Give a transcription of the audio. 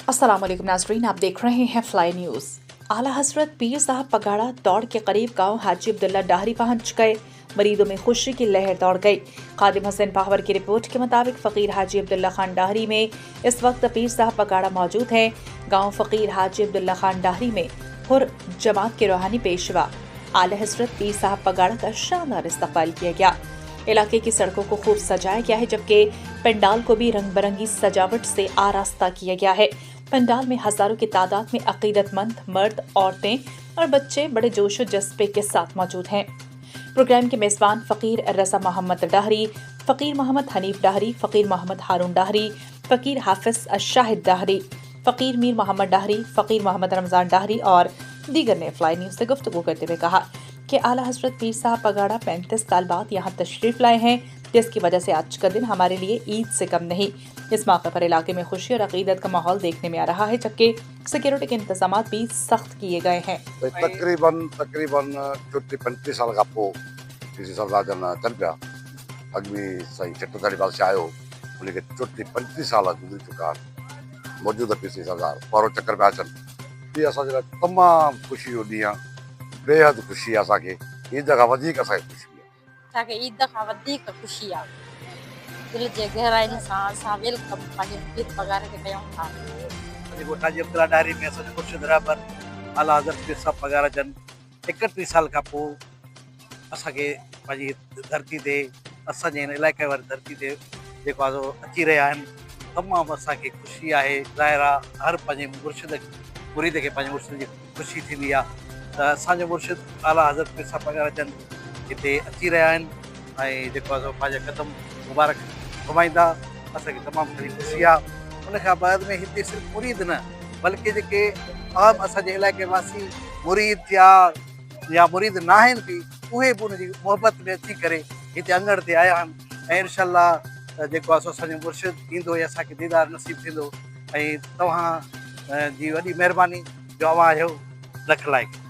अस्सलाम वालेकुम नाज़रीन, आप देख रहे हैं फ्लाई न्यूज़। आला हजरत पीर साहब पगाड़ा दौड़ के करीब गांव हाजी अब्दुल्ला डाहरी पहुंच गए। मरीदों में खुशी की लहर दौड़ गई। खादिम हुसैन पावर की रिपोर्ट के मुताबिक फ़कीर हाजी अब्दुल्ला खान डाहरी में इस वक्त पीर साहब पगाड़ा मौजूद है। गाँव फ़कीर हाजी अब्दुल्ला खान डाहरी में हुर जमात के रूहानी पेशवा आला हजरत पीर साहब पगाड़ा का शानदार इस्तकबाल किया गया। इलाके की सड़कों को खूब सजाया गया है, जबकि पंडाल को भी रंग बिरंगी सजावट से आरास्ता किया गया है। पंडाल में हजारों की तादाद में अकीदतमंद मर्द, औरतें और बच्चे बड़े जोशो जज्बे के साथ मौजूद हैं। प्रोग्राम के मेज़बान फ़कीर रज़ा मोहम्मद डाहरी, फ़कीर मोहम्मद हनीफ डाहरी, फ़कीर मोहम्मद हारून डाहरी, फ़कीर हाफिज़ शाहिद डाहरी, फ़कीर मीर मोहम्मद डाहरी, फ़कीर मोहम्मद रमज़ान डाहरी और दीगर ने फ्लाई न्यूज़ से गुफ्तगू करते हुए कहा कि आला हजरत पीर साहब पगाड़ा 35 साल बाद यहाँ तशरीफ़ लाए हैं, जिसकी वजह से आज का दिन हमारे लिए ईद से कम नहीं। इस मौके पर इलाके में खुशी और अकीदत का माहौल देखने में आ रहा है, जबकि सिक्योरिटी के इंतजाम भी सख्त किए गए हैं। तकरीबन 35 साल का पो किसी सरदार जन चल पिया अगमी सही 36 साल से आयो, उन्हें 35 साल गुजरी चुका मौजूदा पीसी सरदार परो चक्कर पे अचन ये असांजे तमाम खुशी हो ॾींहुं आहे, बेहद खुशी आहे असांखे। ईद खां वधीक असांखे खुशी आहे। असांखे ईद खां वधीक खुशी आहे। दिल जे गहराइनि सां असां वेलकम पंहिंजे ईद पगार खे कयूं था। जेको हाजी अब्दुल्ला डायरी में असांजो मुर्शिद रहबर आला हज़रत पीर साहब पगार जन 31 साल खां पोइ असांखे पंहिंजी धरती ते, असांजे हिन इलाइक़े वारी धरती ते जेको आहे अची रहिया आहिनि, तमामु असांखे खुशी आहे। ज़ाहिर आहे हर पंहिंजे मुर्शिद मुरीद खे पंहिंजे मुर्शिद जी खुशी थींदी आहे, त असांजो मुर्शिद आला हज़रत पीर साहब पगार जन हिते अची रहिया आहिनि ऐं जेको आहे पंहिंजा क़दम मुबारक घुमाईंदा। असांखे तमामु घणी खुशी आहे। उन खां बाद में हिते सिर्फ़ु मुरीद न बल्कि जेके आम असांजे इलाइक़े वासी मुरीद थिया या मुरीद न आहिनि बि, उहे बि उनजी मोहबत में अची करे हिते अंगण ते आया आहिनि ऐं इनशाअल्लाह जेको आहे असांजो मुर्शिद ईंदो ऐं असांखे दीदार नसीबु थींदो। ऐं तव्हां जी वॾी महिरबानी जो अवां आहियो, लख लाइक़।